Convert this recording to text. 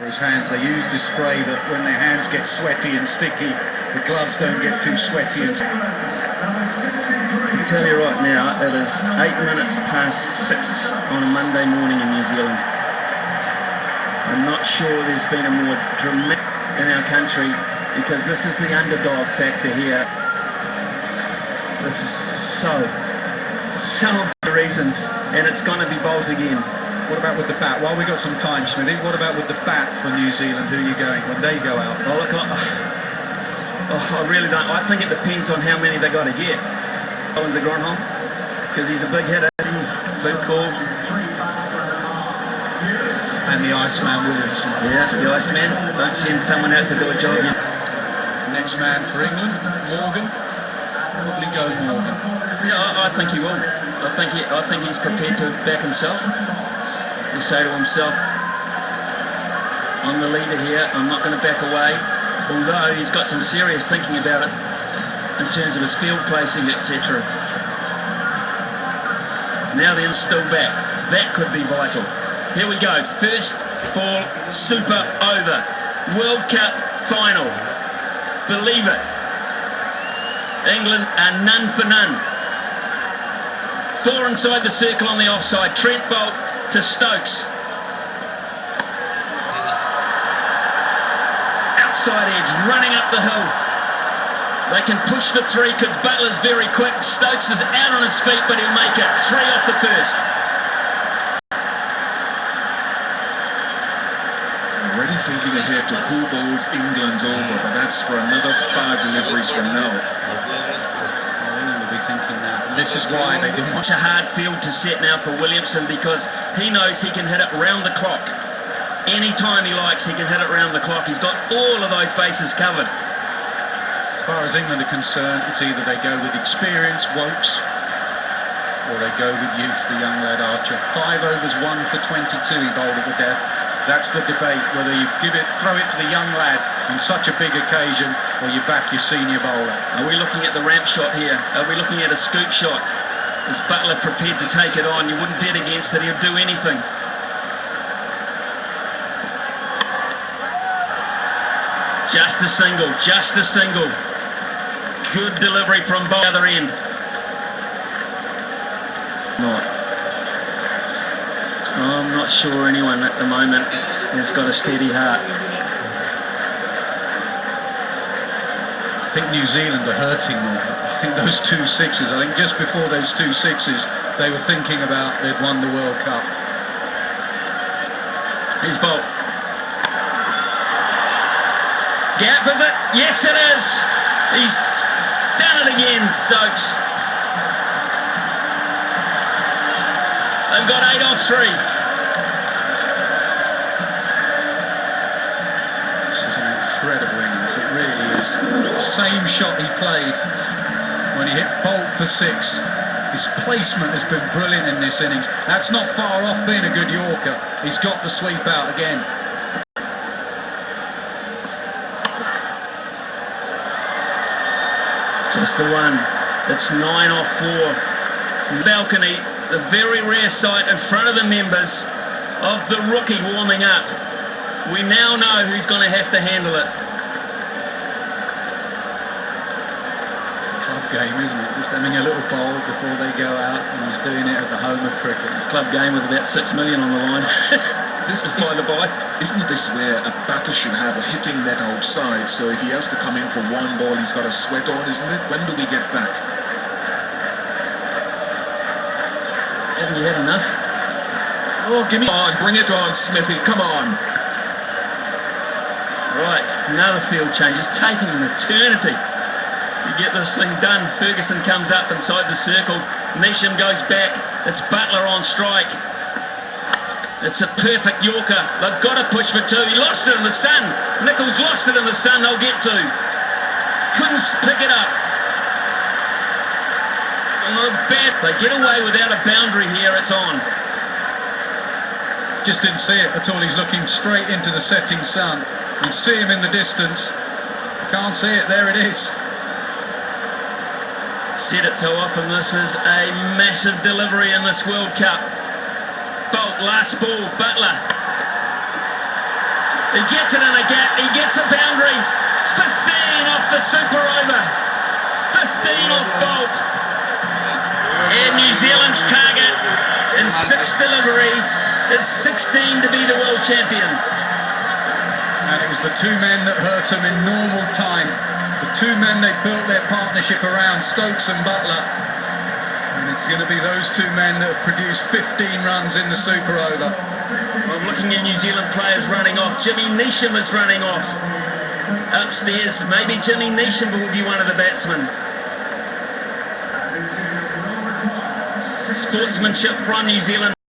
His hands, they use this spray that when their hands get sweaty and sticky, the gloves don't get too sweaty. And I can tell you right now, it is 8 minutes past 6 on a Monday morning in New Zealand. I'm not sure there's been a more dramatic in our country, because this is the underdog factor here. This is so many reasons, and it's going to be Bolt again. what about with the bat? While we got some time, Smithy, what about with the bat for New Zealand? Who are you going when they go out? Oh, look, I really don't. I think it depends on how many they got to get. Owen de Grandhomme, because he's a big hitter, big call. And the Iceman Williamson. Yeah, the Iceman. Don't send someone out to do a job yet. Next man for England, Morgan. Probably go Morgan. Yeah, I think he will. I think he's prepared to back himself. He'll say to himself, I'm the leader here, I'm not going to back away. Although he's got some serious thinking about it in terms of his field placing, etc. Now then, still back. That could be vital. Here we go. First ball, super over. World Cup final. Believe it. England are none for none. 4 inside the circle on the offside. Trent Boult to Stokes. Outside edge, running up the hill. They can push for 3 because Butler's very quick. Stokes is out on his feet, but he'll make it. 3 off the first. Already thinking ahead to who bowls England's over, but that's for another 5 deliveries from now. We'll be thinking that. This is why they didn't want Such a hard field to set now for Williamson, because he knows he can hit it round the clock. Anytime he likes, he can hit it round the clock. He's got all of those bases covered. As far as England are concerned, it's either they go with experience, Woakes, or they go with youth, the young lad Archer. 5 overs, 1 for 22, he bowled at the death. That's the debate, whether you throw it to the young lad on such a big occasion, or you back your senior bowler. Are we looking at the ramp shot here? Are we looking at a scoop shot? Is Butler prepared to take it on? You wouldn't bet against it, he'll do anything. Just a single, just a single. Good delivery from both other end. I'm not sure anyone at the moment has got a steady heart. I think New Zealand are hurting more. I think those 2 sixes, I think just before those 2 sixes, they were thinking about they'd won the World Cup. Here's Boult. Gap, is it? Yes, it is. He's done it again, Stokes. They've got 8 off 3. This is an incredible innings, it really is. Same shot he played when he hit Boult for 6. His placement has been brilliant in this innings. That's not far off being a good Yorker. He's got the sweep out again. Just the one. It's 9 off 4. Balcony, the very rare sight in front of the members of the rookie warming up. We now know who's going to have to handle it. Club game, isn't it? Just having a little bowl before they go out, and he's doing it at the home of cricket. Club game with about 6 million on the line. This is by the by. Isn't this where a batter should have a hitting net outside? So if he has to come in for 1 ball, he's got a sweat on, isn't it? When do we get that? Haven't you had enough? Oh, give me on, bring it on, Smithy, come on. Right, another field change. It's taking an eternity to get this thing done. Ferguson comes up inside the circle. Neesham goes back. It's Butler on strike. It's a perfect Yorker. They've got to push for 2. He lost it in the sun. Nichols lost it in the sun. They'll get 2. Couldn't pick it up. Oh, bad. They get away without a boundary here. It's on. Just didn't see it at all. He's looking straight into the setting sun. You see him in the distance. Can't see it. There it is. Said it so often. This is a massive delivery in this World Cup. Boult, last ball, Butler. He gets it in a gap, he gets a boundary. 15 off the super over. 15 off Bolt. And New Zealand's target in 6 deliveries is 16 to be the world champion. And it was the two men that hurt him in normal time. The two men they built their partnership around, Stokes and Butler. And it's going to be those two men that have produced 15 runs in the super over. I'm looking at New Zealand players running off. Jimmy Neesham is running off. Upstairs, maybe Jimmy Neesham will be one of the batsmen. Sportsmanship from New Zealand.